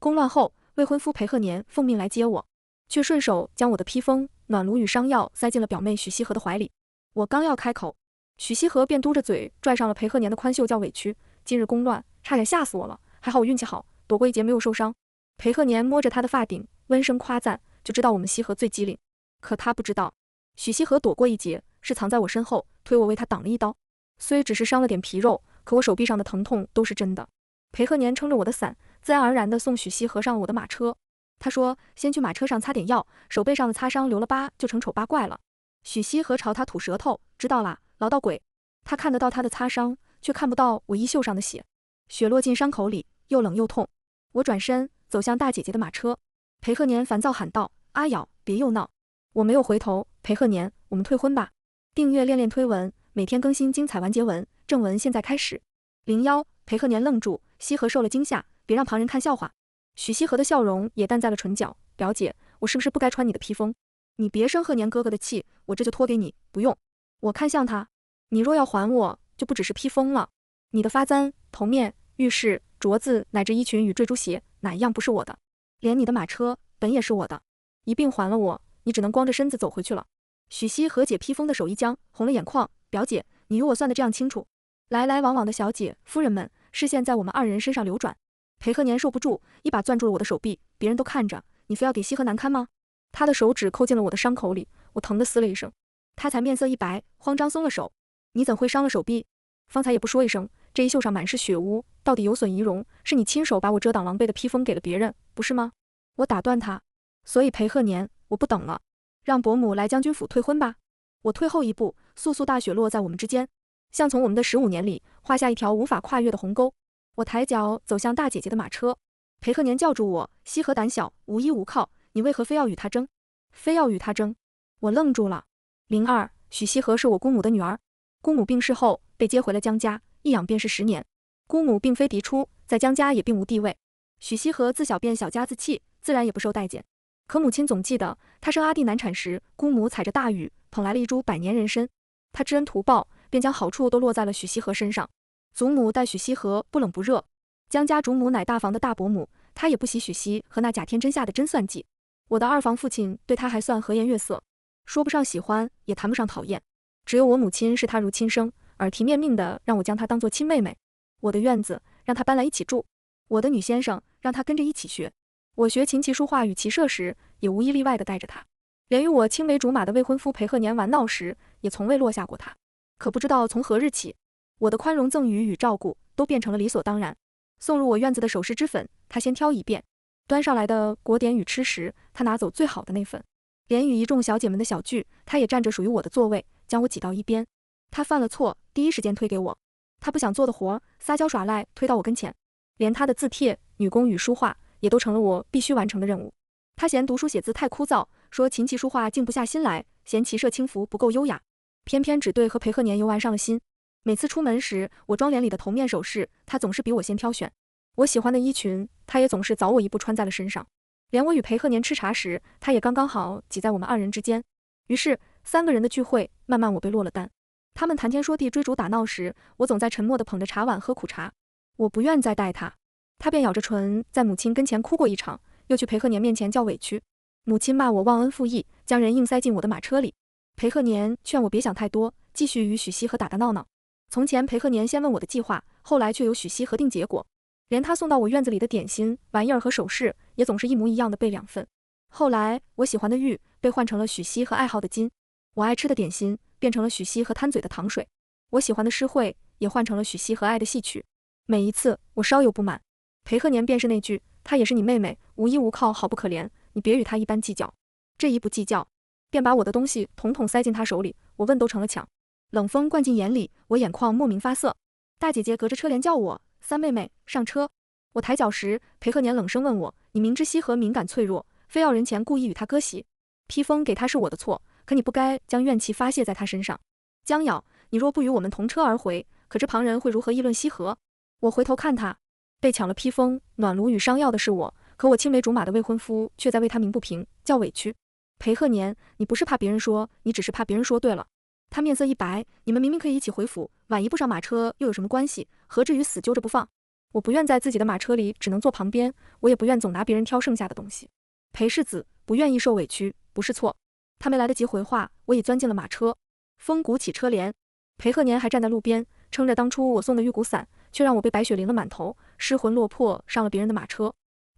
宫乱后，未婚夫裴鹤年奉命来接我，却顺手将我的披风、暖炉与伤药塞进了表妹许西河的怀里。我刚要开口，许西河便嘟着嘴拽上了裴鹤年的宽袖，叫委屈。今日宫乱，差点吓死我了，还好我运气好，躲过一劫没有受伤。裴鹤年摸着他的发顶，温声夸赞，就知道我们西河最机灵。可他不知道，许西河躲过一劫，是藏在我身后，推我为他挡了一刀。虽只是伤了点皮肉，可我手臂上的疼痛都是真的。裴鹤年撑着我的伞，自然而然地送许西河上了我的马车。他说先去马车上擦点药，手背上的擦伤留了疤就成丑八怪了。许西河朝他吐舌头，知道啦，唠叨鬼。他看得到他的擦伤，却看不到我衣袖上的血，血落进伤口里，又冷又痛。我转身走向大姐姐的马车，裴鹤年烦躁喊道：阿瑶，别又闹。我没有回头。裴鹤年，我们退婚吧。订阅练练推文，每天更新精彩完结文，正文现在开始。01，裴鹤年愣住，西河受了惊吓，别让旁人看笑话。许西河的笑容也淡在了唇角，表姐，我是不是不该穿你的披风？你别生鹤年哥哥的气，我这就托给你。不用。我看向他，你若要还我，就不只是披风了，你的发簪、头面、玉饰、镯子乃至衣裙与坠珠鞋，哪一样不是我的？连你的马车本也是我的，一并还了我，你只能光着身子走回去了。许西河解披风的手一僵，红了眼眶，表姐，你与我算得这样清楚？来来往往的小姐、夫人们，视线在我们二人身上流转。裴鹤年受不住，一把攥住了我的手臂，别人都看着，你非要给西河难堪吗？他的手指扣进了我的伤口里，我疼得嘶了一声，他才面色一白，慌张松了手。你怎会伤了手臂？方才也不说一声，这衣袖上满是血污，到底有损仪容，是你亲手把我遮挡狼狈的披风给了别人，不是吗？我打断他，所以裴鹤年，我不等了，让伯母来将军府退婚吧。我退后一步，簌簌大雪落在我们之间，像从我们的15年里画下一条无法跨越的鸿沟。我抬脚走向大姐姐的马车，裴鹤年叫住我，西河胆小，无依无靠，你为何非要与他争？非要与他争？我愣住了。02，许西河是我姑母的女儿，姑母病逝后被接回了江家，一养便是10年。姑母并非嫡出，在江家也并无地位。许西河自小便小家子气，自然也不受待见。可母亲总记得，她生阿弟难产时，姑母踩着大雨捧来了一株百年人参，她知恩图报，便将好处都落在了许西河身上。祖母待许西河不冷不热，江家主母乃大房的大伯母，她也不喜许西和那假天真下的真算计。我的二房父亲对她还算和颜悦色，说不上喜欢，也谈不上讨厌。只有我母亲视她如亲生，耳提面命的让我将她当作亲妹妹。我的院子让她搬来一起住，我的女先生让她跟着一起学。我学琴棋书画与骑射时，也无一例外的带着她。连与我青梅竹马的未婚夫裴鹤年玩闹时，也从未落下过她。可不知道从何日起，我的宽容赠予与照顾都变成了理所当然。送入我院子的首饰之粉，他先挑一遍；端上来的果点与吃食，他拿走最好的那份。连与一众小姐们的小聚，他也占着属于我的座位，将我挤到一边。他犯了错，第一时间推给我；他不想做的活，撒娇耍赖推到我跟前。连他的字帖、女工与书画，也都成了我必须完成的任务。他嫌读书写字太枯燥，说琴棋书画静不下心来，嫌骑射轻浮不够优雅，偏偏只对和裴鹤年游玩上了心。每次出门时，我妆奁里的头面首饰，他总是比我先挑选。我喜欢的衣裙，他也总是早我一步穿在了身上。连我与裴鹤年吃茶时，他也刚刚好挤在我们二人之间。于是3个人的聚会，慢慢我被落了单。他们谈天说地追逐打闹时，我总在沉默地捧着茶碗喝苦茶。我不愿再带他，他便咬着唇在母亲跟前哭过一场，又去裴鹤年面前叫委屈。母亲骂我忘恩负义，将人硬塞进我的马车里。裴鹤年劝我别想太多，继续与许西河打打闹闹。从前裴鹤年先问我的计划，后来却由许西河定结果。连他送到我院子里的点心、玩意儿和首饰，也总是一模一样的备2份。后来我喜欢的玉被换成了许西和爱好的金，我爱吃的点心变成了许西和贪嘴的糖水，我喜欢的诗会也换成了许西和爱的戏曲。每一次我稍有不满，裴鹤年便是那句：她也是你妹妹，无依无靠，好不可怜，你别与她一般计较。这一不计较，便把我的东西统统塞进她手里，我问都成了抢。冷风灌进眼里，我眼眶莫名发涩。大姐姐隔着车帘叫我：三妹妹，上车。我抬脚时，裴鹤年冷声问我：你明知西河敏感脆弱，非要人前故意与他割席，披风给他是我的错，可你不该将怨气发泄在他身上。江瑶，你若不与我们同车而回，可知旁人会如何议论西河？我回头看他，被抢了披风、暖炉与伤药的是我，可我青梅竹马的未婚夫却在为他鸣不平，叫委屈。裴鹤年，你不是怕别人说，你只是怕别人说对了。他面色一白，你们明明可以一起回府，晚一步上马车又有什么关系？何至于死揪着不放？我不愿在自己的马车里只能坐旁边，我也不愿总拿别人挑剩下的东西。裴世子不愿意受委屈，不是错。他没来得及回话，我已钻进了马车。风鼓起车帘，裴鹤年还站在路边，撑着当初我送的玉骨伞，却让我被白雪淋了满头，失魂落魄上了别人的马车。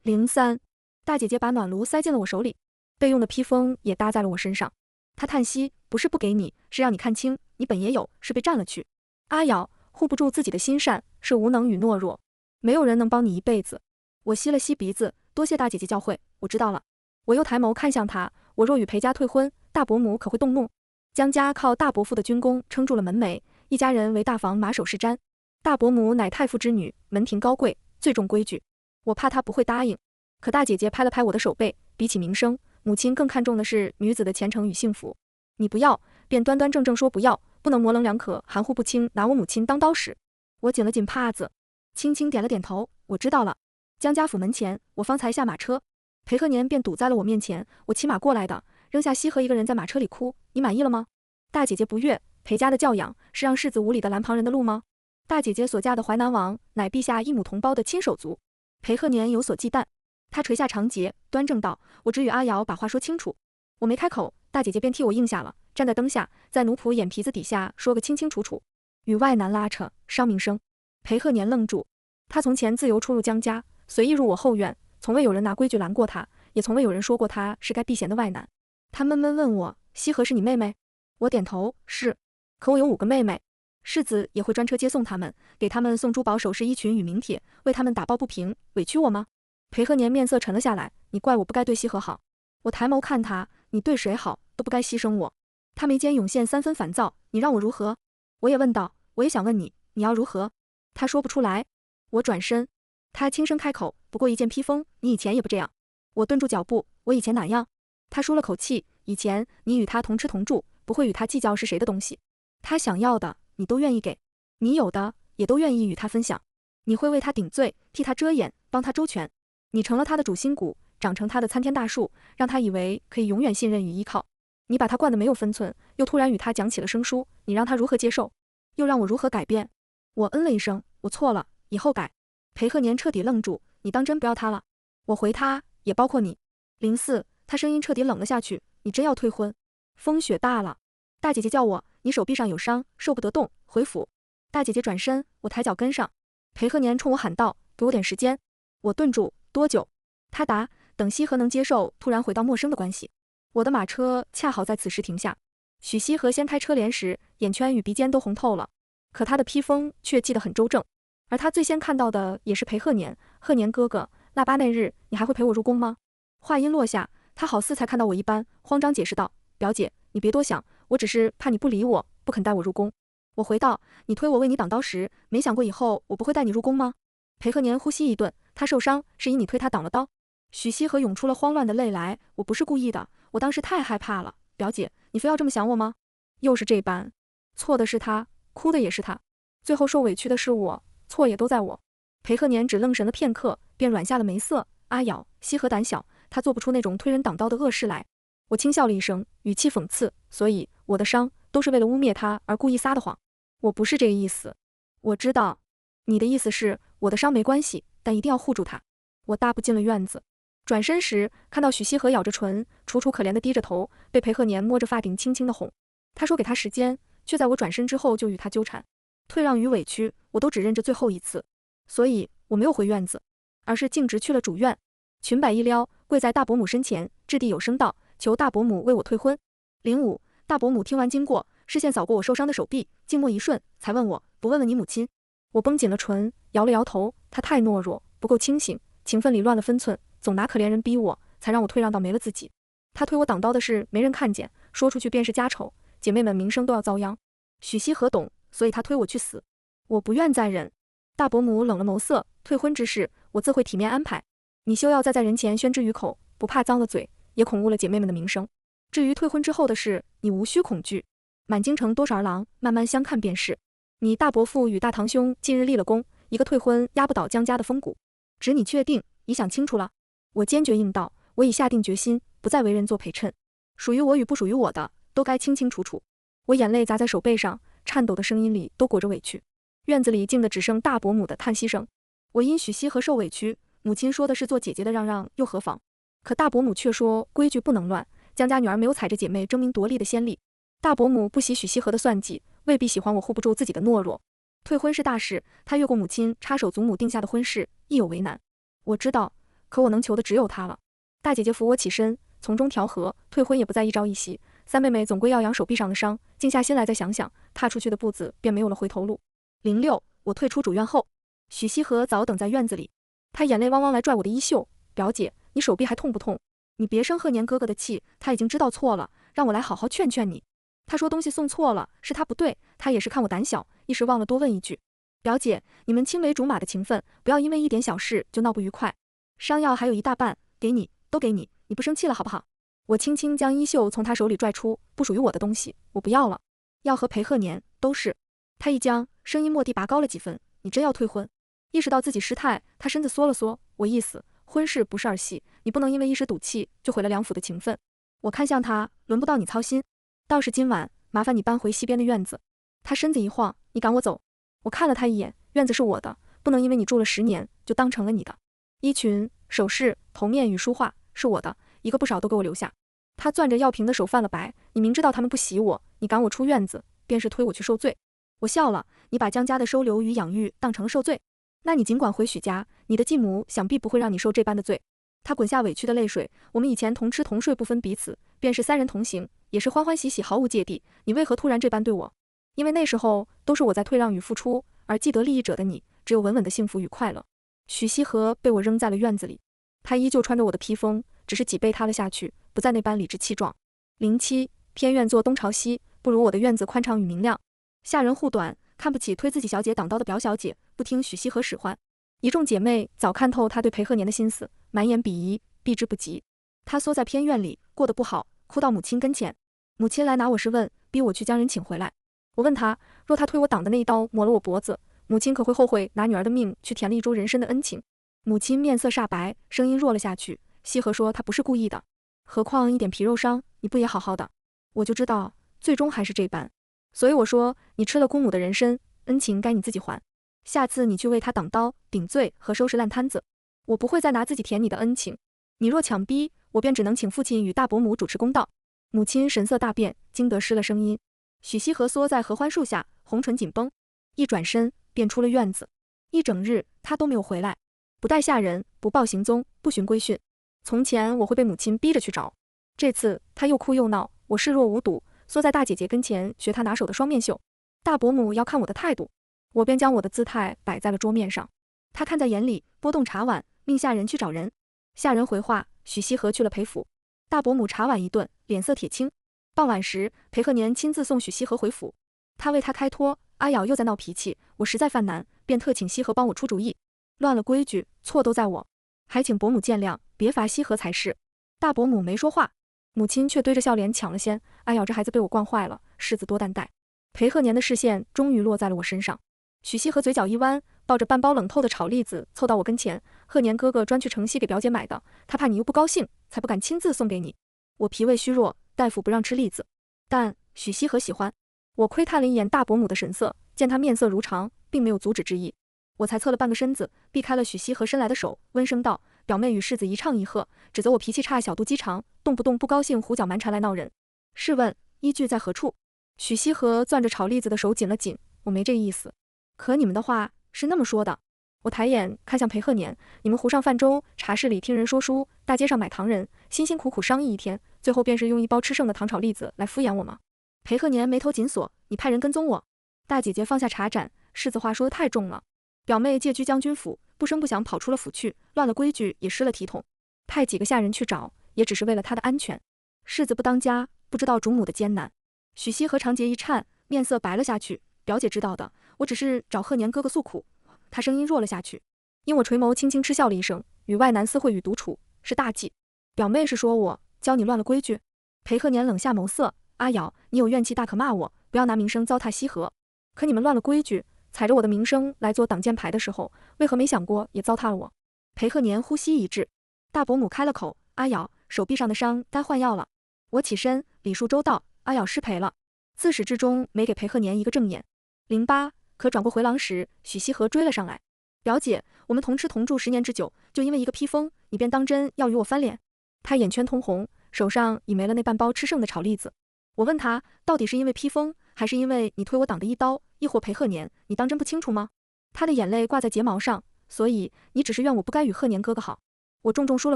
03，大姐姐把暖炉塞进了我手里，备用的披风也搭在了我身上。她叹息，不是不给你，是让你看清，你本也有，是被占了去。阿瑶护不住自己的心善，是无能与懦弱，没有人能帮你一辈子。我吸了吸鼻子，多谢大姐姐教诲，我知道了。我又抬眸看向她，我若与裴家退婚，大伯母可会动怒？江家靠大伯父的军功撑住了门楣，一家人为大房马首是瞻。大伯母乃太傅之女，门庭高贵，最重规矩，我怕她不会答应。可大姐姐拍了拍我的手背，比起名声，母亲更看重的是女子的前程与幸福。你不要，便端端正正说不要，不能模棱两可，含糊不清，拿我母亲当刀使。我紧了紧帕子，轻轻点了点头，我知道了。江家府门前，我方才下马车，裴鹤年便堵在了我面前，我骑马过来的，扔下西河一个人在马车里哭，你满意了吗？大姐姐不悦，裴家的教养是让世子无礼的拦旁人的路吗？大姐姐所嫁的淮南王，乃陛下一母同胞的亲手足。裴鹤年有所忌惮，他垂下长睫，端正道：我只与阿瑶把话说清楚。我没开口，大姐姐便替我应下了，站在灯下，在奴仆眼皮子底下说个清清楚楚。与外男拉扯，伤名声。裴鹤年愣住，他从前自由出入江家，随意入我后院，从未有人拿规矩拦过他，也从未有人说过他是该避嫌的外男。他闷闷问我：西河是你妹妹？我点头，是。可我有5个妹妹，世子也会专车接送他们，给他们送珠宝首饰衣裙与名帖，为他们打抱不平，委屈我吗？裴鹤年面色沉了下来，你怪我不该对西河好。我抬眸看他，你对谁好都不该牺牲我。他眉间涌现3分烦躁，你让我如何？我也问道，我也想问你，你要如何？他说不出来。我转身，他轻声开口，不过一件披风，你以前也不这样。我顿住脚步，我以前哪样？他舒了口气，以前你与他同吃同住，不会与他计较是谁的东西。他想要的，你都愿意给，你有的也都愿意与他分享。你会为他顶罪，替他遮掩，帮他周全。你成了他的主心骨，长成他的参天大树，让他以为可以永远信任与依靠。你把他惯得没有分寸，又突然与他讲起了生疏，你让他如何接受？又让我如何改变？我嗯了一声，我错了，以后改。裴鹤年彻底愣住，你当真不要他了？我回他，也包括你。04，他声音彻底冷了下去，你真要退婚？风雪大了，大姐姐叫我，你手臂上有伤，受不得动，回府。大姐姐转身，我抬脚跟上。裴鹤年冲我喊道，给我点时间。我顿住，多久？他答，等西河能接受突然回到陌生的关系。我的马车恰好在此时停下。许西河掀开车帘时，眼圈与鼻尖都红透了，可他的披风却系得很周正。而他最先看到的也是裴鹤年，鹤年哥哥，腊八那日你还会陪我入宫吗？话音落下，他好似才看到我一般，慌张解释道，表姐，你别多想，我只是怕你不理我，不肯带我入宫。我回道，你推我为你挡刀时，没想过以后我不会带你入宫吗？裴鹤年呼吸一顿，他受伤是因你推他挡了刀。许西河涌出了慌乱的泪来，我不是故意的，我当时太害怕了，表姐，你非要这么想我吗？又是这般，错的是他，哭的也是他，最后受委屈的是我，错也都在我。裴鹤年只愣神了片刻，便软下了眉色，阿瑶，西河胆小，他做不出那种推人挡刀的恶事来。我轻笑了一声，语气讽刺，所以我的伤都是为了污蔑他而故意撒的谎。我不是这个意思。我知道，你的意思是我的伤没关系，但一定要护住他。我大步进了院子，转身时看到许西河咬着唇，楚楚可怜地低着头，被裴鹤年摸着发顶轻轻地哄。他说给他时间，却在我转身之后就与他纠缠。退让与委屈，我都只认这最后一次，所以我没有回院子，而是径直去了主院。裙摆一撩，跪在大伯母身前，掷地有声道，求大伯母为我退婚。05，大伯母听完经过，视线扫过我受伤的手臂，静默一瞬，才问我，不问问你母亲？我绷紧了唇，摇了摇头，她太懦弱，不够清醒，情分里乱了分寸，总拿可怜人逼我，才让我退让到没了自己。她推我挡刀的事没人看见，说出去便是家丑，姐妹们名声都要遭殃。许西河懂，所以她推我去死。我不愿再忍。大伯母冷了眸色，退婚之事，我自会体面安排。你休要再在人前宣之于口，不怕脏了嘴，也恐误了姐妹们的名声。至于退婚之后的事，你无需恐惧。满京城多少儿郎，慢慢相看便是。你大伯父与大堂兄近日立了功，一个退婚压不倒江家的风骨。只你确定，已想清楚了？我坚决应道，我已下定决心，不再为人做陪衬，属于我与不属于我的，都该清清楚楚。我眼泪砸在手背上，颤抖的声音里都裹着委屈。院子里静的只剩大伯母的叹息声。我因许西河受委屈，母亲说的是做姐姐的让让又何妨？可大伯母却说规矩不能乱，江家女儿没有踩着姐妹争名夺利的先例。大伯母不喜许西河的算计，未必喜欢我护不住自己的懦弱。退婚是大事，他越过母亲插手祖母定下的婚事，亦有为难。我知道，可我能求的只有他了。大姐姐扶我起身，从中调和，退婚也不再一朝一夕。三妹妹总归要养手臂上的伤，静下心来再想想，踏出去的步子便没有了回头路。06，我退出主院后，许西河早等在院子里，他眼泪汪汪来拽我的衣袖，表姐，你手臂还痛不痛？你别生贺年哥哥的气，他已经知道错了，让我来好好劝劝你。他说东西送错了，是他不对，他也是看我胆小，一时忘了多问一句。表姐，你们青梅竹马的情分，不要因为一点小事就闹不愉快。伤药还有一大半，给你，都给你，你不生气了好不好？我轻轻将衣袖从他手里拽出，不属于我的东西，我不要了。要和裴鹤年都是。他一僵，声音蓦地拔高了几分，你真要退婚？意识到自己失态，他身子缩了缩，我意思，婚事不是儿戏，你不能因为一时赌气就毁了两府的情分。我看向他，轮不到你操心，倒是今晚麻烦你搬回西边的院子。他身子一晃，你赶我走。我看了他一眼，院子是我的，不能因为你住了10年就当成了你的。衣裙、首饰、头面与书画是我的，一个不少都给我留下。他攥着药瓶的手泛了白，你明知道他们不喜我，你赶我出院子，便是推我去受罪。我笑了，你把江家的收留与养育当成了受罪，那你尽管回许家，你的继母想必不会让你受这般的罪。他滚下委屈的泪水，我们以前同吃同睡不分彼此，便是3人同行，也是欢欢喜喜毫无芥蒂，你为何突然这般对我？因为那时候都是我在退让与付出，而既得利益者的你，只有稳稳的幸福与快乐。许西河被我扔在了院子里，他依旧穿着我的披风，只是脊背塌了下去，不再那般理直气壮。07，偏院坐东朝西，不如我的院子宽敞与明亮。下人护短，看不起推自己小姐挡刀的表小姐，不听许西河使唤。一众姐妹早看透她对裴鹤年的心思，满眼鄙夷，避之不及。她缩在偏院里，过得不好，哭到母亲跟前。母亲来拿我时问，逼我去将人请回来。我问她，若她推我挡的那一刀抹了我脖子，母亲可会后悔拿女儿的命去填了一株人参的恩情？母亲面色煞白，声音弱了下去。西河说她不是故意的，何况一点皮肉伤，你不也好好的？我就知道，最终还是这般。所以我说，你吃了姑母的人参，恩情该你自己还。下次你去为他挡刀、顶罪和收拾烂摊子，我不会再拿自己填你的恩情。你若强逼，我便只能请父亲与大伯母主持公道。母亲神色大变，惊得失了声音。许西河缩在合欢树下，红唇紧绷，一转身便出了院子。一整日他都没有回来，不带下人，不报行踪，不寻规训。从前我会被母亲逼着去找，这次他又哭又闹，我视若无睹，缩在大姐姐跟前学她拿手的双面绣。大伯母要看我的态度，我便将我的姿态摆在了桌面上。她看在眼里，拨动茶碗，命下人去找人。下人回话，许西河去了裴府。大伯母茶碗一顿，脸色铁青。傍晚时，裴鹤年亲自送许西河回府。他为他开脱，阿瑶又在闹脾气，我实在犯难，便特请西河帮我出主意。乱了规矩，错都在我，还请伯母见谅，别罚西河才是。大伯母没说话，母亲却堆着笑脸抢了先。阿瑶这孩子被我惯坏了，柿子多担待。裴鹤年的视线终于落在了我身上。许西河嘴角一弯，抱着半包冷透的炒栗子凑到我跟前。鹤年哥哥专去城西给表姐买的，他怕你又不高兴，才不敢亲自送给你。我脾胃虚弱，大夫不让吃栗子，但许西河喜欢。我窥探了一眼大伯母的神色，见他面色如常，并没有阻止之意。我才侧了半个身子，避开了许西河伸来的手，温声道：表妹与世子一唱一和，指责我脾气差，小肚鸡肠，动不动不高兴胡搅蛮缠来闹人。试问依据在何处？许西河攥着炒栗子的手紧了紧，我没这意思。可你们的话是那么说的。我抬眼看向裴鹤年，你们湖上泛舟，茶室里听人说书，大街上买糖人，辛辛苦苦商议一天，最后便是用一包吃剩的糖炒栗子来敷衍我吗？裴鹤年眉头紧锁，你派人跟踪我？大姐姐放下茶盏，柿子话说得太重了。表妹借居将军府，不声不响跑出了府去，乱了规矩也失了体统，派几个下人去找，也只是为了她的安全。柿子不当家，不知道主母的艰难。许西河长睫一颤，面色白了下去。表姐知道的，我只是找鹤年哥哥诉苦。他声音弱了下去，因我垂眸轻轻嗤笑了一声，与外男私会与独处是大忌。表妹是说我教你乱了规矩？裴鹤年冷下眸色，阿瑶，你有怨气大可骂我，不要拿名声糟蹋西河。可你们乱了规矩，踩着我的名声来做挡箭牌的时候，为何没想过也糟蹋了我？裴鹤年呼吸一滞，大伯母开了口，阿瑶，手臂上的伤该换药了。我起身礼数周到，阿瑶失陪了。自始至终没给裴鹤年一个正眼。08，可转过回廊时，许西河追了上来。表姐，我们同吃同住10年之久，就因为一个披风，你便当真要与我翻脸？他眼圈通红，手上已没了那半包吃剩的炒栗子。我问他，到底是因为披风，还是因为你推我挡的一刀，亦或裴鹤年，你当真不清楚吗？他的眼泪挂在睫毛上，所以你只是怨我不该与鹤年哥哥好。我重重舒了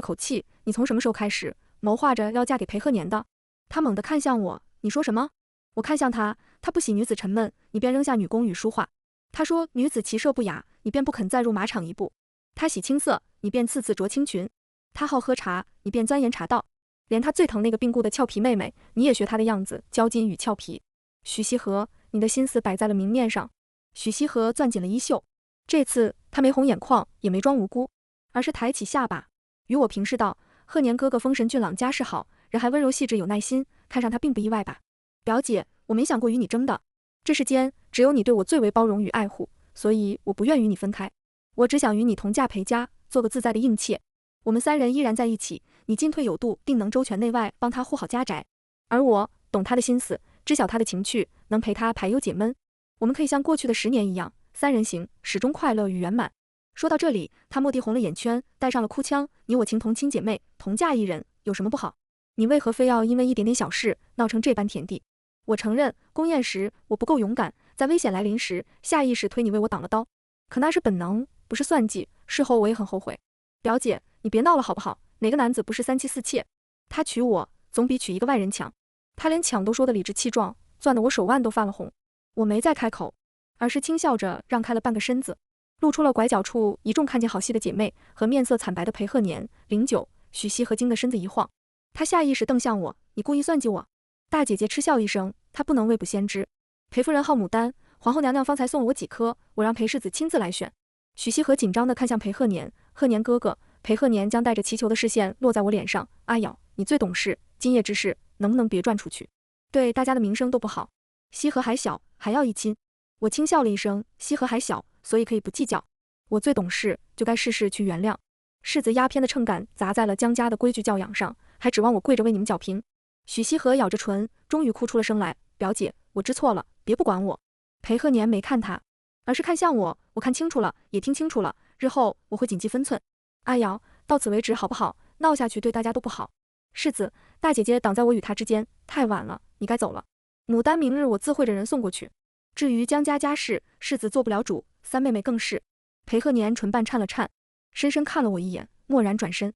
口气，你从什么时候开始谋划着要嫁给裴鹤年的？他猛地看向我，你说什么？我看向他，他不喜女子沉闷，你便扔下女工语书画。他说女子骑射不雅，你便不肯再入马场一步。他喜青色，你便次次着青裙。他好喝茶，你便钻研茶道。连他最疼那个病故的俏皮妹妹，你也学她的样子，娇矜与俏皮。许西河，你的心思摆在了明面上。许西河攥紧了衣袖，这次他没红眼眶，也没装无辜，而是抬起下巴，与我平视道：鹤年哥哥风神俊朗，家世好，人还温柔细致有耐心，看上他并不意外吧？表姐，我没想过与你争的。这世间只有你对我最为包容与爱护，所以我不愿与你分开。我只想与你同嫁裴家，做个自在的应妾。我们3人依然在一起，你进退有度，定能周全内外，帮他护好家宅。而我懂他的心思，知晓他的情趣，能陪他排忧解闷。我们可以像过去的10年一样，3人行，始终快乐与圆满。说到这里，他蓦地红了眼圈，带上了哭腔。你我情同亲姐妹，同嫁一人，有什么不好？你为何非要因为一点点小事闹成这般田地？我承认，宫宴时我不够勇敢，在危险来临时，下意识推你为我挡了刀。可那是本能，不是算计。事后我也很后悔。表姐，你别闹了好不好？哪个男子不是3妻4妾？他娶我，总比娶一个外人强。他连抢都说得理直气壮，攥得我手腕都泛了红。我没再开口，而是轻笑着让开了半个身子，露出了拐角处一众看见好戏的姐妹和面色惨白的裴鹤年、09、许西和惊的身子一晃。他下意识瞪向我，你故意算计我？大姐姐嗤笑一声，她不能未卜先知。裴夫人好牡丹，皇后娘娘方才送了我几颗，我让裴世子亲自来选。许西和紧张地看向裴鹤年，鹤年哥哥。裴鹤年将带着祈求的视线落在我脸上，阿瑶，你最懂事，今夜之事能不能别转出去？对大家的名声都不好。西河还小，还要一亲。我轻笑了一声，西河还小，所以可以不计较。我最懂事，就该事事去原谅。世子压偏的秤杆砸在了江家的规矩教养上，还指望我跪着为你们搅平？许西河咬着唇，终于哭出了声来，表姐，我知错了，别不管我。裴鹤年没看他，而是看向我，我看清楚了，也听清楚了，日后我会谨记分寸。阿瑶，到此为止好不好？闹下去对大家都不好。世子，大姐姐挡在我与他之间，太晚了，你该走了。牡丹明日我自会着人送过去。至于江家家事，世子做不了主，3妹妹更是。裴鹤年唇瓣颤了颤，深深看了我一眼，蓦然转身。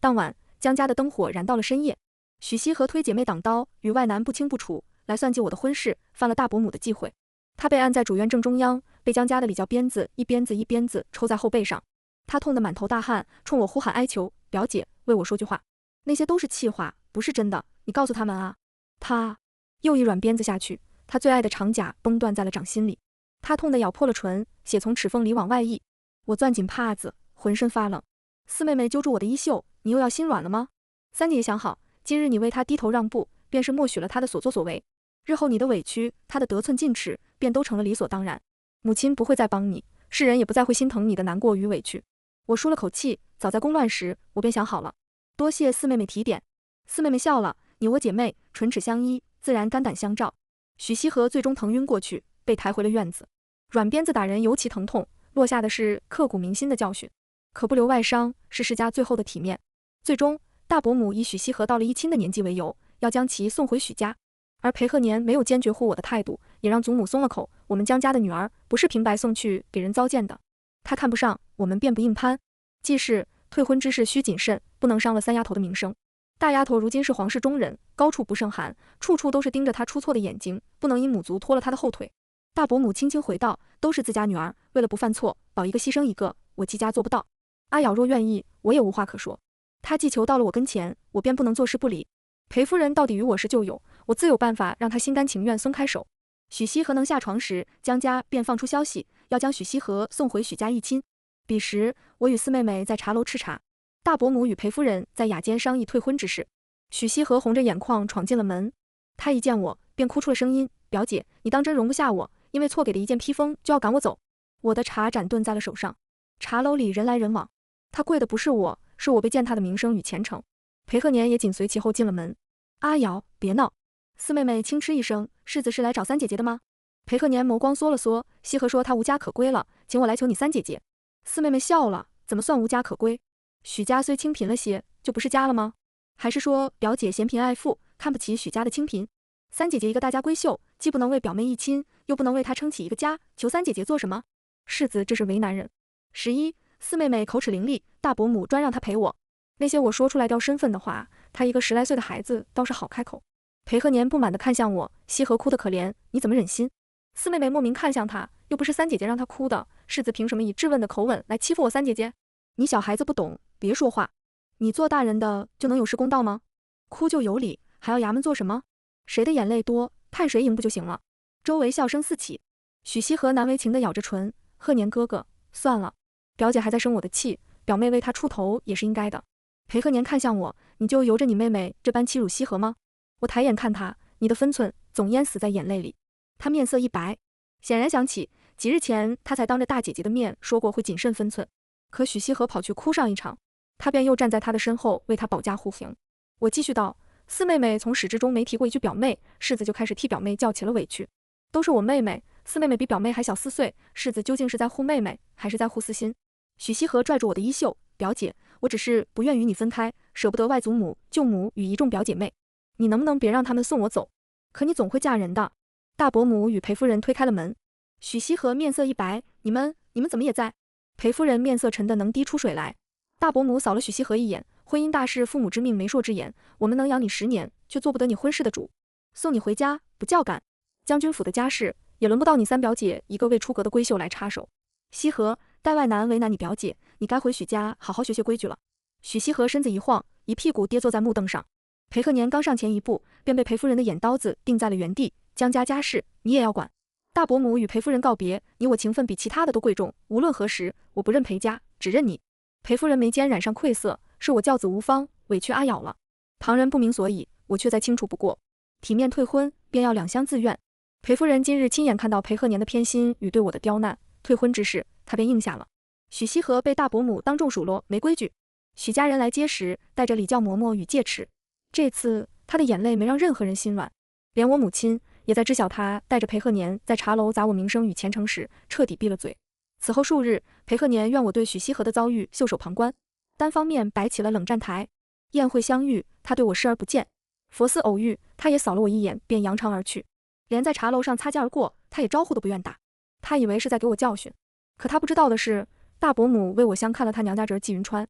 当晚，江家的灯火燃到了深夜。许西河推姐妹挡刀，与外男不清不楚，来算计我的婚事，犯了大伯母的忌讳。他被按在主院正中央，被江家的李教鞭子一鞭子抽在后背上。他痛得满头大汗，冲我呼喊哀求，表姐，为我说句话。那些都是气话，不是真的，你告诉他们啊。他又一软鞭子下去，他最爱的长甲崩断在了掌心里。他痛得咬破了唇，血从齿缝里往外溢。我攥紧帕子，浑身发冷。4妹妹揪住我的衣袖，你又要心软了吗？3姐姐想好，今日你为他低头让步，便是默许了他的所作所为。日后你的委屈，他的得寸进尺，便都成了理所当然。母亲不会再帮你，世人也不再会心疼你的难过与委屈。我舒了口气，早在宫乱时，我便想好了。多谢4妹妹提点。4妹妹笑了，你我姐妹，唇齿相依，自然肝胆相照。许西河最终疼晕过去，被抬回了院子。软鞭子打人尤其疼痛，落下的是刻骨铭心的教训。可不留外伤，是世家最后的体面。最终，大伯母以许西河到了一亲的年纪为由，要将其送回许家。而裴鹤年没有坚决护我的态度，也让祖母松了口。我们江家的女儿不是平白送去给人糟践的。他看不上，我们便不硬攀。既是退婚之事需谨慎，不能伤了3丫头的名声。大丫头如今是皇室中人，高处不胜寒，处处都是盯着她出错的眼睛，不能因母族拖了她的后腿。大伯母轻轻回道，都是自家女儿，为了不犯错，保一个牺牲一个，我姬家做不到。阿瑶若愿意，我也无话可说。她既求到了我跟前，我便不能坐视不理。裴夫人到底与我是旧友，我自有办法让她心甘情愿松开手。许西河能下床时，江家便放出消息，要将许西河送回许家一亲。彼时，我与4妹妹在茶楼吃茶，大伯母与裴夫人在雅间商议退婚之事。许西河红着眼眶闯进了门，他一见我便哭出了声音：表姐，你当真容不下我，因为错给的一件披风就要赶我走？我的茶盏顿在了手上。茶楼里人来人往，他跪的不是我，是我被践踏的名声与前程。裴鹤年也紧随其后进了门。阿瑶，别闹。4妹妹轻嗤一声，世子是来找3姐姐的吗？裴鹤年眸光缩了缩，西河说他无家可归了，请我来求你3姐姐。四妹妹笑了，怎么算无家可归？许家虽清贫了些，就不是家了吗？还是说表姐嫌贫爱富，看不起许家的清贫？三姐姐一个大家闺秀，既不能为表妹一亲，又不能为她撑起一个家，求三姐姐做什么？世子这是为难人。11，四妹妹口齿伶俐，大伯母专让她陪我。那些我说出来掉身份的话，她一个10来岁的孩子倒是好开口。裴鹤年不满地看向我，西河哭得可怜，你怎么忍心？四妹妹莫名看向他，又不是三姐姐让她哭的，世子凭什么以质问的口吻来欺负我三姐姐？你小孩子不懂，别说话。你做大人的就能有失公道吗？哭就有理，还要衙门做什么？谁的眼泪多，判谁赢不就行了？周围笑声四起。许西河难为情地咬着唇，鹤年哥哥，算了，表姐还在生我的气，表妹为她出头也是应该的。裴鹤年看向我，你就由着你妹妹这般欺辱西河吗？我抬眼看他，你的分寸总淹死在眼泪里。他面色一白，显然想起几日前他才当着大姐姐的面说过会谨慎分寸，可许西河跑去哭上一场，他便又站在他的身后为他保驾护航。我继续道，四妹妹从始至终没提过一句表妹，世子就开始替表妹叫起了委屈。都是我妹妹，四妹妹比表妹还小4岁，世子究竟是在护妹妹，还是在护私心？许西河拽住我的衣袖，表姐，我只是不愿与你分开，舍不得外祖母、舅母与一众表姐妹，你能不能别让他们送我走？可你总会嫁人的。大伯母与裴夫人推开了门，许西河面色一白，你们怎么也在？裴夫人面色沉得能滴出水来。大伯母扫了许西河一眼，婚姻大事，父母之命，媒妁之言，我们能养你10年，却做不得你婚事的主，送你回家不叫赶。将军府的家事也轮不到你三表姐一个未出阁的闺秀来插手。西河，代外男为难你表姐，你该回许家好好学学规矩了。许西河身子一晃，一屁股跌坐在木凳上。裴鹤年刚上前一步，便被裴夫人的眼刀子定在了原地。江家家事你也要管？大伯母与裴夫人告别，你我情分比其他的都贵重，无论何时，我不认裴家，只认你。裴夫人眉间染上愧色，是我教子无方，委屈阿瑶了。旁人不明所以，我却再清楚不过。体面退婚，便要两厢自愿。裴夫人今日亲眼看到裴鹤年的偏心与对我的刁难，退婚之事，她便应下了。许西河被大伯母当众数落没规矩，许家人来接时，带着礼教嬷嬷与戒尺。这次他的眼泪没让任何人心软，连我母亲也在知晓他带着裴鹤年在茶楼砸我名声与前程时，彻底闭了嘴。此后数日，裴鹤年怨我对许西河的遭遇袖手旁观，单方面摆起了冷战台。宴会相遇，他对我视而不见；佛寺偶遇，他也扫了我一眼，便扬长而去。连在茶楼上擦肩而过，他也招呼都不愿打。他以为是在给我教训，可他不知道的是，大伯母为我相看了他娘家侄纪云川。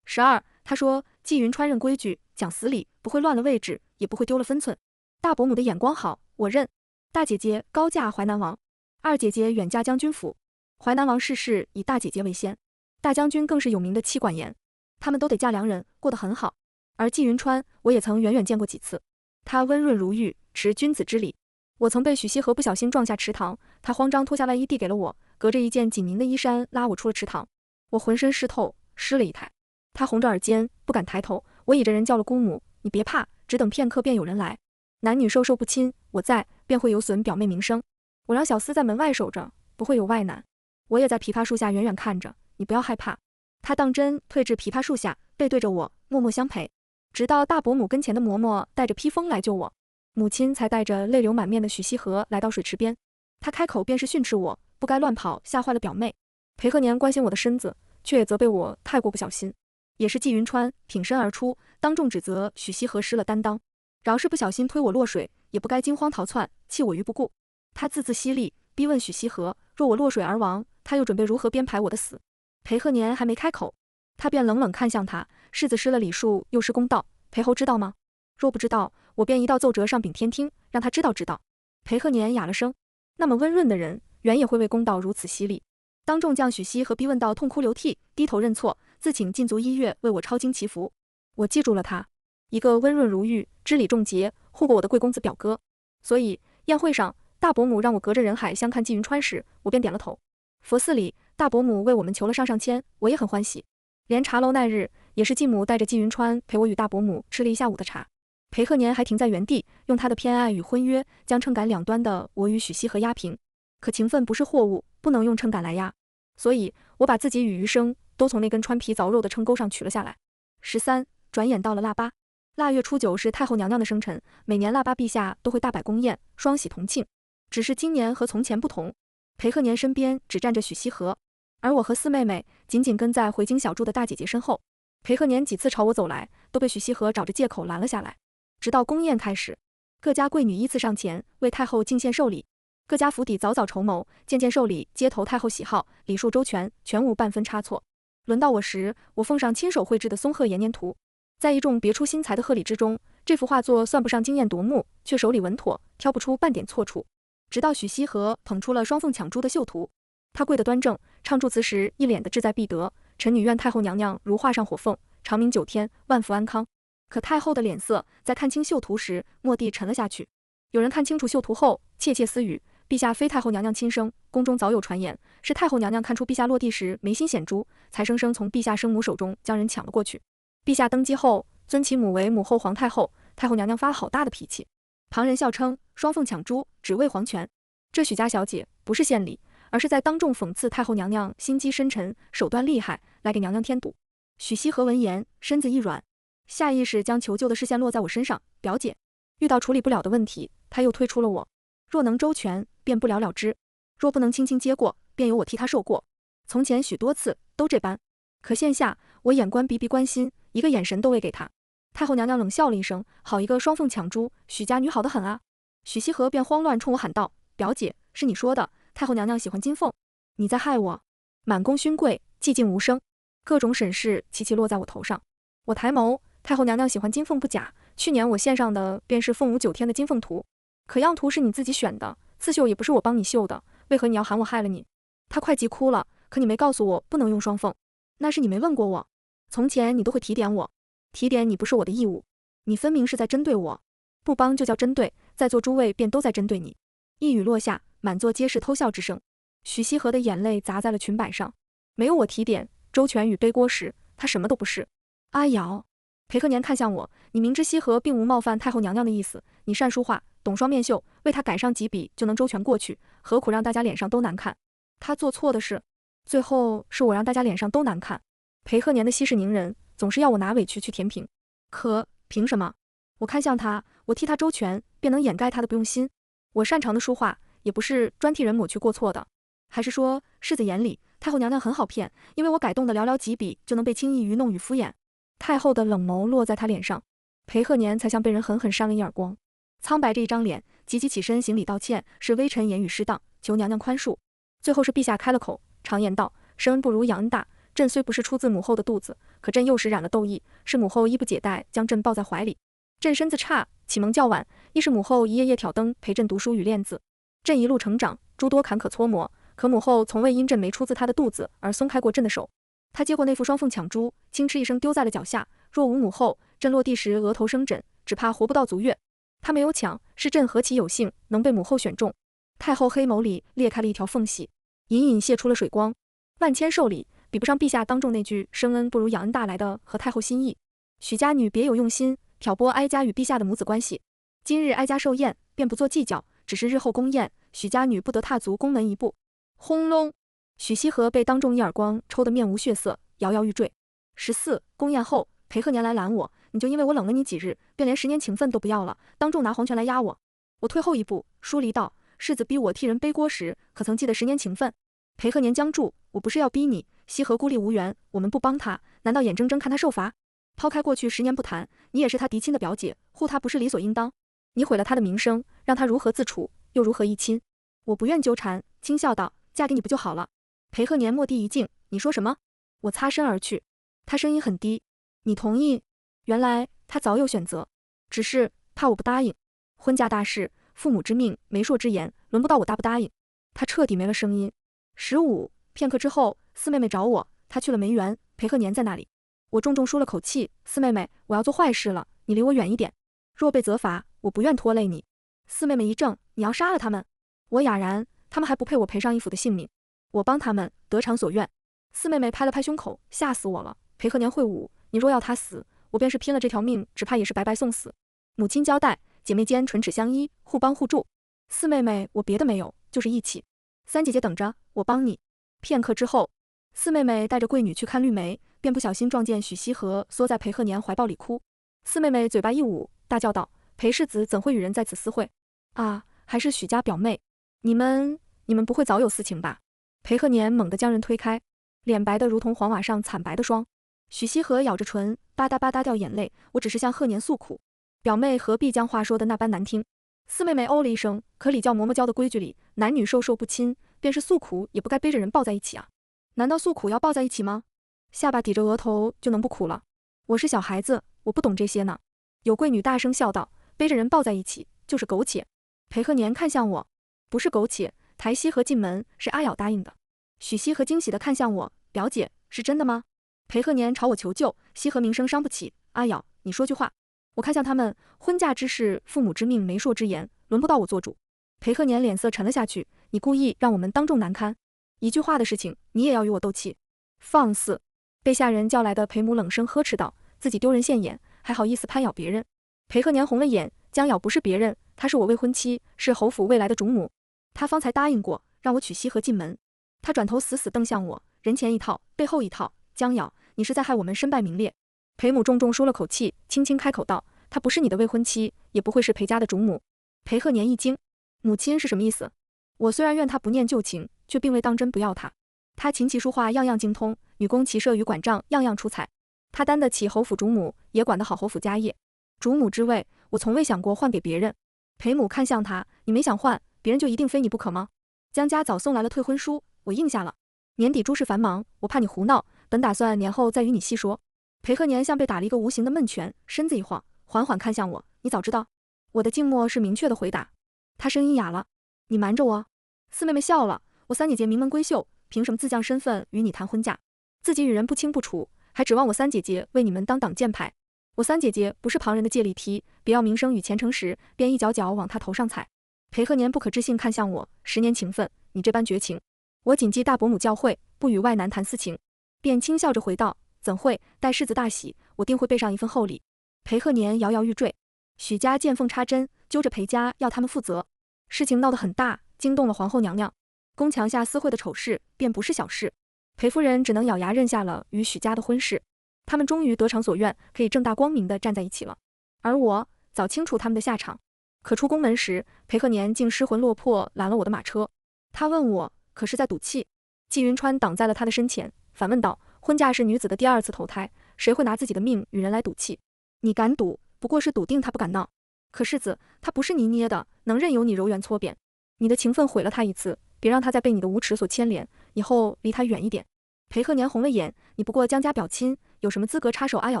12，他说纪云川认规矩，讲死理，不会乱了位置，也不会丢了分寸。大伯母的眼光好，我认。大姐姐高嫁淮南王，二姐姐远嫁将军府。淮南王逝世，以大姐姐为先，大将军更是有名的妻管严，他们都得嫁良人，过得很好。而纪云川，我也曾远远见过几次，他温润如玉，持君子之礼。我曾被许西河不小心撞下池塘，他慌张脱下外衣递给了我，隔着一件紧凝的衣衫拉我出了池塘。我浑身湿透，湿了一滩。他红着耳尖，不敢抬头。我倚着人叫了姑母，你别怕，只等片刻便有人来。男女授受不亲，我在便会有损表妹名声。我让小厮在门外守着，不会有外男。我也在枇杷树下远远看着，你不要害怕。他当真退至枇杷树下，背对着我，默默相陪，直到大伯母跟前的嬷嬷带着披风来救我。母亲才带着泪流满面的许西河来到水池边，他开口便是训斥我不该乱跑，吓坏了表妹。裴鹤年关心我的身子，却也责备我太过不小心。也是纪云川挺身而出，当众指责许西河失了担当，饶是不小心推我落水，也不该惊慌逃窜，弃我于不顾。他字字犀利，逼问许西河，若我落水而亡，他又准备如何编排我的死？裴鹤年还没开口，他便冷冷看向他，世子失了礼数，又失公道，裴侯知道吗？若不知道，我便一道奏折上禀天听，让他知道知道。裴鹤年哑了声，那么温润的人，原也会为公道如此犀利。当众将许西河逼问到痛哭流涕，低头认错，自请禁足1月为我抄经祈福。我记住了他，一个温润如玉、知礼重节、护过我的贵公子表哥。所以宴会上，大伯母让我隔着人海相看纪云川时，我便点了头。佛寺里，大伯母为我们求了上签，我也很欢喜。连茶楼那日，也是继母带着纪云川陪我与大伯母吃了一下午的茶。裴鹤年还停在原地，用他的偏爱与婚约，将秤杆两端的我与许西河压平。可情分不是货物，不能用秤杆来压，所以我把自己与余生都从那根穿皮凿肉的秤钩上取了下来。13，转眼到了腊八，腊月初9是太后娘娘的生辰，每年腊八陛下都会大摆宫宴，双喜同庆。只是今年和从前不同，裴鹤年身边只站着许西河。而我和四妹妹紧紧跟在回京小住的大姐姐身后。裴鹤年几次朝我走来，都被许西河找着借口拦了下来。直到宫宴开始，各家贵女依次上前为太后进献寿礼，各家府邸早早筹谋，件件寿礼皆投太后喜好，礼数周全，全无半分差错。轮到我时，我奉上亲手绘制的松鹤延年图，在一众别出心裁的贺礼之中，这幅画作算不上惊艳夺目，却手里稳妥，挑不出半点错处。直到许西河捧出了双凤抢珠的绣图，他跪得端正，唱祝词时一脸的志在必得。臣女愿太后娘娘如画上火凤，长明9天，万福安康。可太后的脸色在看清绣图时，蓦地沉了下去。有人看清楚绣图后，窃窃私语：陛下非太后娘娘亲生，宫中早有传言，是太后娘娘看出陛下落地时眉心显珠，才生生从陛下生母手中将人抢了过去。陛下登基后，尊其母为母后皇太后，太后娘娘发了好大的脾气。旁人笑称双凤抢珠，只为皇权。这许家小姐不是献礼，而是在当众讽刺太后娘娘心机深沉，手段厉害，来给娘娘添堵。许西河闻言，身子一软，下意识将求救的视线落在我身上。表姐，遇到处理不了的问题，他又推出了我。若能周全，便不了了之；若不能轻轻接过，便由我替他受过。从前许多次都这般，可现下我眼观鼻，鼻观心，一个眼神都未给他。太后娘娘冷笑了一声，好一个双凤抢珠，许家女好得很啊！许西河便慌乱冲我喊道：表姐，是你说的，太后娘娘喜欢金凤，你在害我！满宫勋贵，寂静无声，各种审视齐齐落在我头上。我抬眸，太后娘娘喜欢金凤不假，去年我献上的便是凤舞9天的金凤图，可样图是你自己选的，刺绣也不是我帮你绣的，为何你要喊我害了你？她快急哭了，可你没告诉我不能用双凤，那是你没问过我。从前你都会提点我，提点你不是我的义务，你分明是在针对我，不帮就叫针对，在座诸位便都在针对你。一语落下，满座皆是偷笑之声。许西河的眼泪砸在了裙摆上，没有我提点周全与背锅时，他什么都不是。阿瑶，裴鹤年看向我，你明知西河并无冒犯太后娘娘的意思，你善书画，懂双面绣，为他改上几笔就能周全过去，何苦让大家脸上都难看？他做错的事，最后是我让大家脸上都难看。裴鹤年的息事宁人，总是要我拿委屈去填平，可凭什么？我看向他，我替他周全，便能掩盖他的不用心。我擅长的书画，也不是专替人抹去过错的。还是说，世子眼里太后娘娘很好骗，因为我改动的寥寥几笔就能被轻易愚弄与敷衍。太后的冷眸落在他脸上，裴鹤年才像被人狠狠扇了一耳光，苍白着一张脸，急急起身行礼道歉，是微臣言语失当，求娘娘宽恕。最后是陛下开了口，常言道，生恩不如养恩大。朕虽不是出自母后的肚子，可朕幼时染了痘疫，是母后衣不解带将朕抱在怀里。朕身子差，启蒙较晚，亦是母后一夜夜挑灯陪朕读书与练字。朕一路成长，诸多坎坷搓磨，可母后从未因朕没出自她的肚子而松开过朕的手。她接过那副双凤抢珠，轻嗤一声丢在了脚下。若无母后，朕落地时额头生疹，只怕活不到足月。她没有抢，是朕何其有幸能被母后选中。太后黑眸里裂开了一条缝隙，隐隐泄出了水光。万千寿礼，比不上陛下当众那句生恩不如养恩大来的合太后心意。许家女别有用心，挑拨哀家与陛下的母子关系。今日哀家寿宴，便不做计较，只是日后宫宴，许家女不得踏足宫门一步。轰隆！许西河被当众一耳光抽得面无血色，摇摇欲坠。14宫宴后，裴鹤年来拦我，你就因为我冷了你几日，便连10年情分都不要了，当众拿皇权来压我。我退后一步，疏离道：世子逼我替人背锅时，可曾记得10年情分？裴鹤年僵住，我不是要逼你，西河孤立无援，我们不帮他，难道眼睁睁看他受罚？抛开过去10年不谈，你也是他嫡亲的表姐，护他不是理所应当？你毁了他的名声，让他如何自处，又如何议亲？我不愿纠缠，轻笑道：嫁给你不就好了？裴鹤年蓦地一静，你说什么？我擦身而去，他声音很低，你同意？原来他早有选择，只是怕我不答应。婚嫁大事，父母之命，媒妁之言，轮不到我答不答应。他彻底没了声音。15片刻之后，四妹妹找我，她去了梅园，裴鹤年在那里。我重重舒了口气，四妹妹，我要做坏事了，你离我远一点。若被责罚，我不愿拖累你。四妹妹一怔，你要杀了他们？我哑然，他们还不配我赔上一府的性命，我帮他们得偿所愿。四妹妹拍了拍胸口，吓死我了。裴鹤年会武，你若要他死，我便是拼了这条命，只怕也是白白送死。母亲交代，姐妹间唇齿相依，互帮互助。四妹妹，我别的没有，就是义气。三姐姐等着，我帮你。片刻之后，四妹妹带着贵女去看绿梅，便不小心撞见许西河缩在裴鹤年怀抱里哭。四妹妹嘴巴一捂，大叫道：裴世子怎会与人在此私会？啊，还是许家表妹，你们不会早有私情吧？裴鹤年猛地将人推开，脸白得如同黄瓦上惨白的霜。许西河咬着唇，吧嗒吧嗒掉眼泪。我只是向贺年诉苦，表妹何必将话说的那般难听？四妹妹哦了一声，可礼教嬷嬷教的规矩里，男女授受不亲，便是诉苦也不该背着人抱在一起啊。难道诉苦要抱在一起吗？下巴抵着额头就能不苦了？我是小孩子，我不懂这些呢。有贵女大声笑道，背着人抱在一起就是苟且。裴鹤年看向我，不是苟且，抬西河进门是阿瑶答应的。许西河惊喜地看向我，表姐，是真的吗？裴鹤年朝我求救，西河名声伤不起，阿瑶，你说句话。我看向他们，婚嫁之事，父母之命，媒妁之言，轮不到我做主。裴鹤年脸色沉了下去，你故意让我们当众难堪，一句话的事情，你也要与我斗气？放肆！被下人叫来的裴母冷声呵斥道，自己丢人现眼，还好意思攀咬别人。裴鹤年红了眼，江瑶不是别人，她是我未婚妻，是侯府未来的主母。她方才答应过让我娶西河进门。她转头死死瞪向我，人前一套，背后一套。江瑶，你是在害我们身败名裂。裴母重重舒了口气，轻轻开口道，她不是你的未婚妻，也不会是裴家的主母。裴鹤年一惊，母亲是什么意思？我虽然怨她不念旧情，却并未当真不要她。她琴棋书画样样精通，女工骑射与管账样样出彩。她担得起侯府主母，也管得好侯府家业。主母之位，我从未想过换给别人。裴母看向他，你没想换，别人就一定非你不可吗？江家早送来了退婚书，我应下了。年底诸事繁忙，我怕你胡闹，本打算年后再与你细说。裴鹤年像被打了一个无形的闷拳，身子一晃，缓缓看向我，你早知道？我的静默是明确的回答。他声音哑了，你瞒着我？四妹妹笑了，我三姐姐名门闺秀，凭什么自降身份与你谈婚嫁？自己与人不清不楚，还指望我三姐姐为你们当挡箭牌？我三姐姐不是旁人的借力梯，别要名声与前程时，便一脚脚往她头上踩。裴鹤年不可置信看向我，10年情分，你这般绝情。我谨记大伯母教诲，不与外男谈私情，便轻笑着回道，怎会，待世子大喜，我定会备上一份厚礼。裴鹤年摇摇欲坠，许家见缝插针，揪着裴家要他们负责。事情闹得很大，惊动了皇后娘娘，宫墙下私会的丑事便不是小事。裴夫人只能咬牙认下了与许家的婚事。他们终于得偿所愿，可以正大光明地站在一起了。而我早清楚他们的下场。可出宫门时，裴鹤年竟失魂落魄拦了我的马车。他问我可是在赌气？纪云川挡在了他的身前，反问道，婚嫁是女子的第2次投胎，谁会拿自己的命与人来赌气？你敢赌，不过是笃定他不敢闹。可世子，他不是泥捏的，能任由你柔圆搓扁。你的情分毁了他一次，别让他再被你的无耻所牵连，以后离他远一点。裴鹤年红了眼，你不过江家表亲，有什么资格插手阿瑶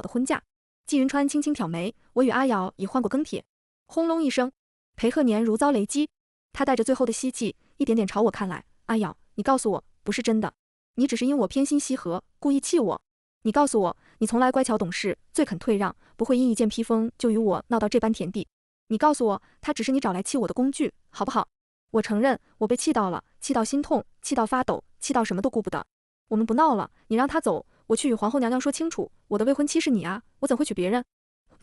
的婚嫁？纪云川轻轻挑眉，我与阿瑶已换过庚帖。轰隆一声，裴鹤年如遭雷击，他带着最后的希冀，一点点朝我看来。阿瑶，你告诉我，不是真的，你只是因我偏心西河，故意气我。你告诉我，你从来乖巧懂事，最肯退让，不会因一件披风就与我闹到这般田地。你告诉我，他只是你找来气我的工具，好不好？我承认，我被气到了，气到心痛，气到发抖，气到什么都顾不得。我们不闹了，你让他走，我去与皇后娘娘说清楚，我的未婚妻是你啊，我怎会娶别人？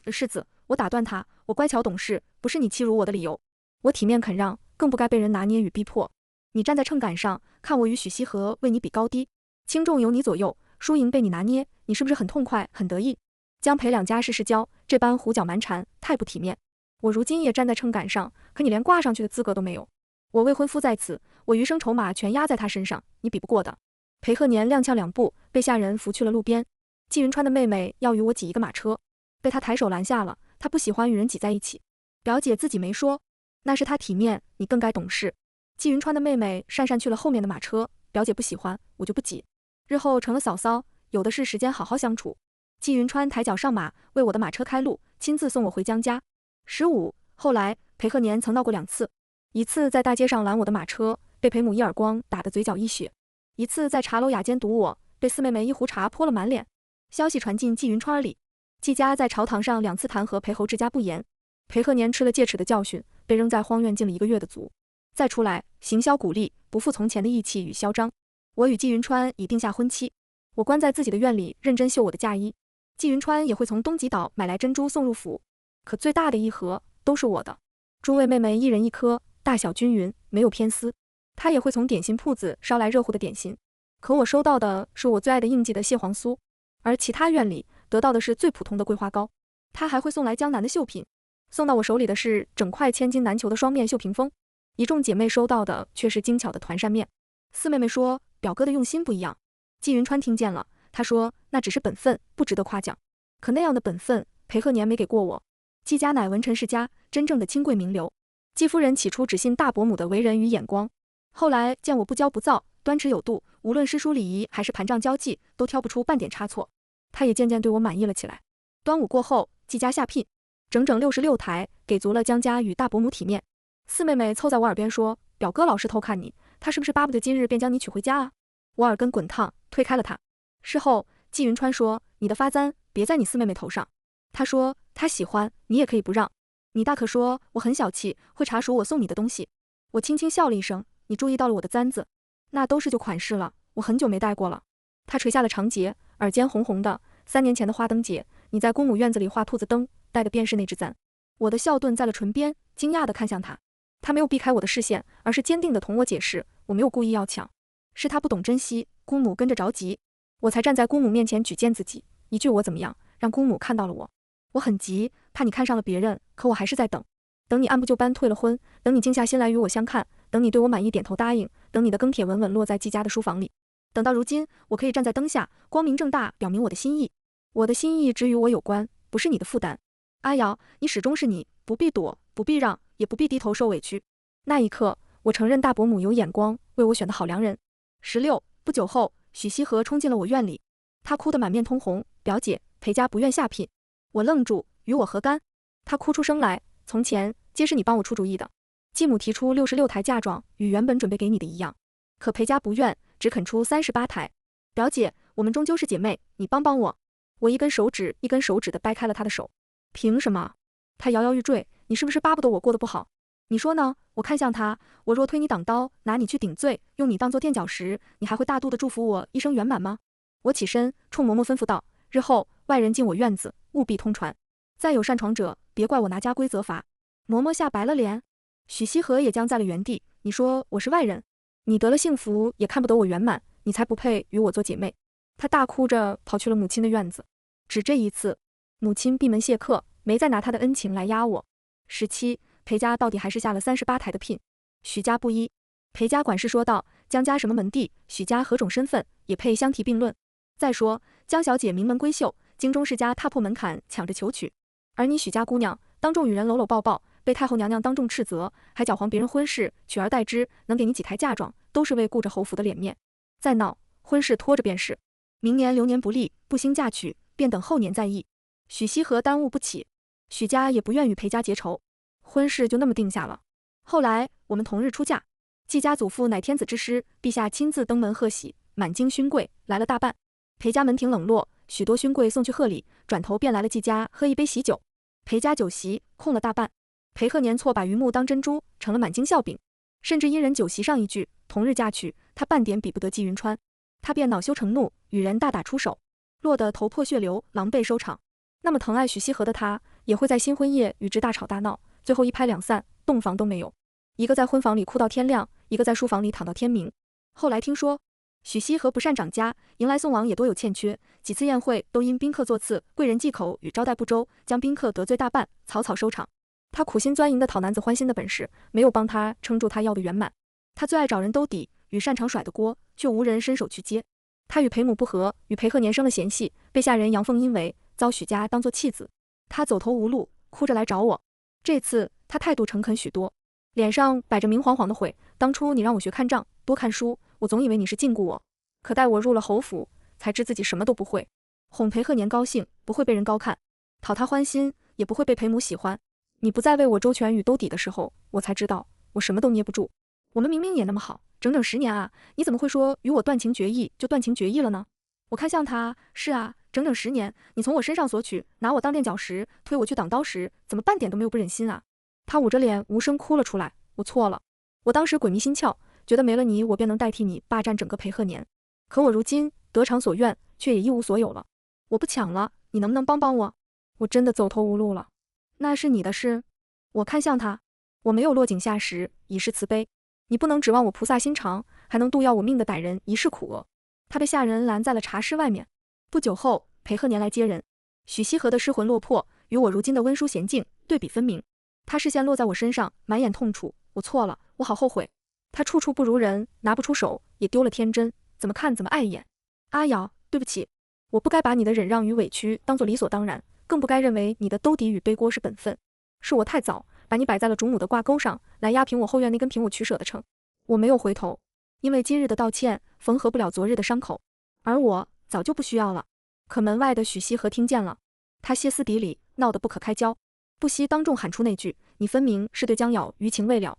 世子，我打断他，我乖巧懂事，不是你欺辱我的理由。我体面肯让，更不该被人拿捏与逼迫。你站在秤杆上，看我与许西河为你比高低，轻重由你左右，输赢被你拿捏，你是不是很痛快，很得意？江裴两家事世交，这般胡搅蛮缠，太不体面。我如今也站在秤杆上，可你连挂上去的资格都没有。我未婚夫在此，我余生筹码全压在他身上，你比不过的。裴鹤年踉跄2步，被下人扶去了路边。纪云川的妹妹要与我挤一个马车，被他抬手拦下了。他不喜欢与人挤在一起。表姐自己没说，那是他体面，你更该懂事。纪云川的妹妹讪讪去了后面的马车，表姐不喜欢，我就不挤。日后成了嫂嫂，有的是时间好好相处。纪云川抬脚上马，为我的马车开路，亲自送我回江家。15，后来裴鹤年曾闹过2次，一次在大街上拦我的马车，被裴母一耳光打得嘴角溢血；一次在茶楼雅间堵我，被四妹妹一壶茶泼了满脸。消息传进纪云川耳里，纪家在朝堂上2次弹劾裴侯治家不严，裴鹤年吃了戒尺的教训，被扔在荒院进了1个月的卒。再出来，行销鼓励，不复从前的义气与嚣张。我与纪云川已定下婚期，我关在自己的院里认真绣我的嫁衣。纪云川也会从东极岛买来珍珠送入府，可最大的一盒都是我的。诸位妹妹一人1颗，大小均匀，没有偏私。他也会从点心铺子捎来热乎的点心，可我收到的是我最爱的应季的蟹黄酥，而其他院里得到的是最普通的桂花糕。他还会送来江南的绣品，送到我手里的是整块千金难求的双面绣屏风，一众姐妹收到的却是精巧的团扇面。四妹妹说表哥的用心不一样，季云川听见了，他说那只是本分，不值得夸奖。可那样的本分，裴鹤年没给过我。季家乃文臣世家，真正的金贵名流。季夫人起初只信大伯母的为人与眼光，后来见我不骄不躁，端持有度，无论诗书礼仪还是盘账交际，都挑不出半点差错。她也渐渐对我满意了起来。端午过后，季家下聘，整整66台，给足了江家与大伯母体面。四妹妹凑在我耳边说：“表哥老是偷看你，他是不是巴不得今日便将你娶回家啊？”我耳根滚烫，推开了他。事后，季云川说：“你的发簪别在你四妹妹头上。”他说：“他喜欢，你也可以不让。你大可说我很小气，会查数我送你的东西。”我轻轻笑了一声：“你注意到了我的簪子？那都是旧款式了，我很久没戴过了。”他垂下了长睫，耳尖红红的。3年前的花灯节，你在公母院子里画兔子灯，戴的便是那只簪。我的笑顿在了唇边，惊讶地看向他。他没有避开我的视线，而是坚定地同我解释：“我没有故意要抢，是他不懂珍惜，姑母跟着着急，我才站在姑母面前举荐自己。一句我怎么样，让姑母看到了我。我很急，怕你看上了别人，可我还是在等。等你按部就班退了婚，等你静下心来与我相看，等你对我满意点头答应，等你的庚帖稳稳落在季家的书房里。等到如今，我可以站在灯下，光明正大表明我的心意。我的心意只与我有关，不是你的负担。阿瑶，你始终是你，不必躲，不必让，也不必低头受委屈。”那一刻，我承认大伯母有眼光，为我选的好良人。16不久后，许西河冲进了我院里，他哭得满面通红：“表姐，裴家不愿下聘。”我愣住，与我何干？他哭出声来：“从前皆是你帮我出主意的。继母提出66台嫁妆，与原本准备给你的一样，可裴家不愿，只肯出38台。表姐，我们终究是姐妹，你帮帮我。”我一根手指一根手指地掰开了他的手。凭什么？他摇摇欲坠：“你是不是巴不得我过得不好？你说呢？”我看向他，我若推你挡刀，拿你去顶罪，用你当做垫脚石，你还会大度地祝福我一生圆满吗？我起身，冲嬷嬷吩咐道：“日后外人进我院子，务必通传。再有擅闯者，别怪我拿家规责罚。”嬷嬷吓白了脸。许西河也僵在了原地。你说我是外人，你得了幸福也看不得我圆满，你才不配与我做姐妹。他大哭着跑去了母亲的院子。只这一次，母亲闭门谢客，没再拿他的恩情来压我。17裴家到底还是下了38台的聘。许家不依。裴家管事说道：“江家什么门第，许家何种身份，也配相提并论。再说江小姐名门闺秀，京中世家踏破门槛抢着求娶，而你许家姑娘当众与人搂搂抱抱，被太后娘娘当众斥责，还搅黄别人婚事，取而代之，能给你几台嫁妆，都是为顾着侯府的脸面。再闹婚事拖着便是，明年流年不利，不兴嫁娶，便等后年再议。许西河耽误不起，许家也不愿与裴家结仇，婚事就那么定下了。后来我们同日出嫁，季家祖父乃天子之师，陛下亲自登门贺喜，满京勋贵来了大半。裴家门庭冷落，许多勋贵送去贺礼，转头便来了季家喝一杯喜酒。裴家酒席空了大半。裴鹤年错把榆木当珍珠，成了满京笑柄，甚至因人酒席上一句同日嫁娶，他半点比不得季云川，他便恼羞成怒，与人大打出手，落得头破血流，狼狈收场。那么疼爱许西河的他，也会在新婚夜与之大吵大闹，最后一拍两散，洞房都没有。一个在婚房里哭到天亮，一个在书房里躺到天明。后来听说许西河不善掌家，迎来送往也多有欠缺，几次宴会都因宾客座次、贵人忌口与招待不周，将宾客得罪大半，草草收场。他苦心钻营的讨男子欢心的本事，没有帮他撑住他要的圆满。他最爱找人兜底，与擅长甩的锅，却无人伸手去接。他与裴母不和，与裴鹤年生了嫌隙，被下人阳奉阴违，遭许家当作弃子。他走投无路，哭着来找我。这次他态度诚恳许多，脸上摆着明晃晃的悔。当初你让我学看账，多看书，我总以为你是禁锢我，可待我入了侯府，才知自己什么都不会。哄裴鹤年高兴，不会被人高看；讨他欢心，也不会被裴母喜欢。你不再为我周全与兜底的时候，我才知道我什么都捏不住。我们明明也那么好，整整10年啊，你怎么会说与我断情绝义就断情绝义了呢？我看向他，是啊，整整10年，你从我身上索取，拿我当垫脚石，推我去挡刀石，怎么半点都没有不忍心啊？他捂着脸无声哭了出来。我错了，我当时鬼迷心窍，觉得没了你，我便能代替你霸占整个裴鹤年。可我如今得偿所愿，却也一无所有了。我不抢了，你能不能帮帮我？我真的走投无路了。那是你的事。我看向他，我没有落井下石，以示慈悲。你不能指望我菩萨心肠，还能度要我命的歹人一世苦厄。他被下人拦在了茶室外面。不久后，裴鹤年来接人。许西河的失魂落魄，与我如今的温书娴静对比分明。他视线落在我身上，满眼痛楚。我错了，我好后悔。他处处不如人，拿不出手，也丢了天真，怎么看怎么碍眼。阿瑶，对不起，我不该把你的忍让与委屈当作理所当然，更不该认为你的兜底与背锅是本分。是我太早把你摆在了主母的挂钩上，来压平我后院那根凭我取舍的秤。我没有回头，因为今日的道歉缝合不了昨日的伤口，而我早就不需要了。可门外的许西河听见了，他歇斯底里，闹得不可开交，不惜当众喊出那句：“你分明是对江瑶余情未了。”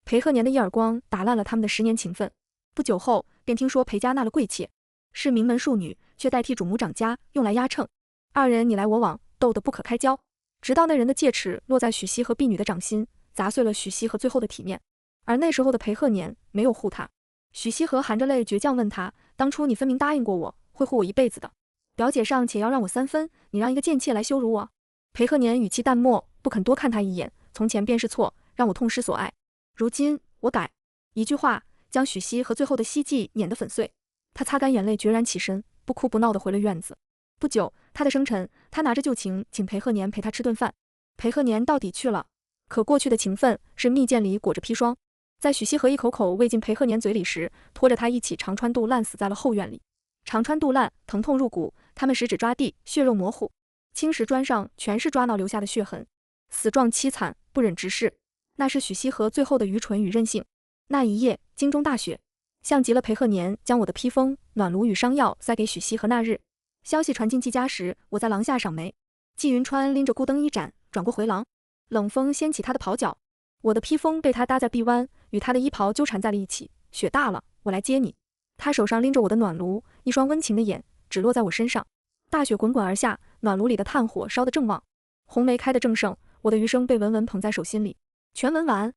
裴鹤年的一耳光打烂了他们的10年情分。不久后，便听说裴家纳了贵妾，是名门庶女，却代替主母掌家用来压秤。二人你来我往，斗得不可开交，直到那人的戒尺落在许西河婢女的掌心，砸碎了许西河最后的体面。而那时候的裴鹤年没有护他。许西河含着泪倔强问他：“当初你分明答应过我，会护我一辈子的，表姐尚且要让我3分，你让一个贱妾来羞辱我？”裴鹤年语气淡漠，不肯多看他一眼。从前便是错，让我痛失所爱。如今我改。一句话将许西和最后的希冀碾得粉碎。他擦干眼泪，决然起身，不哭不闹地回了院子。不久，他的生辰，他拿着旧情请裴鹤年陪他吃顿饭。裴鹤年到底去了，可过去的情分是蜜饯里裹着砒霜。在许西河一口口喂进裴鹤年嘴里时，拖着他一起肠穿肚烂死在了后院里。肠穿肚烂，疼痛入骨，他们食指抓地，血肉模糊，青石砖上全是抓挠留下的血痕，死状凄惨，不忍直视。那是许西河最后的愚蠢与任性。那一夜，京中大雪，像极了裴鹤年将我的披风、暖炉与伤药塞给许西河那日。消息传进季家时，我在廊下赏梅。季云川拎着孤灯一盏，转过回廊，冷风掀起他的袍角，我的披风被他搭在臂弯，与他的衣袍纠缠在了一起。雪大了，我来接你。他手上拎着我的暖炉，一双温情的眼只落在我身上。大雪滚滚而下，暖炉里的炭火烧得正旺，红梅开得正盛，我的余生被稳稳捧在手心里。全文完。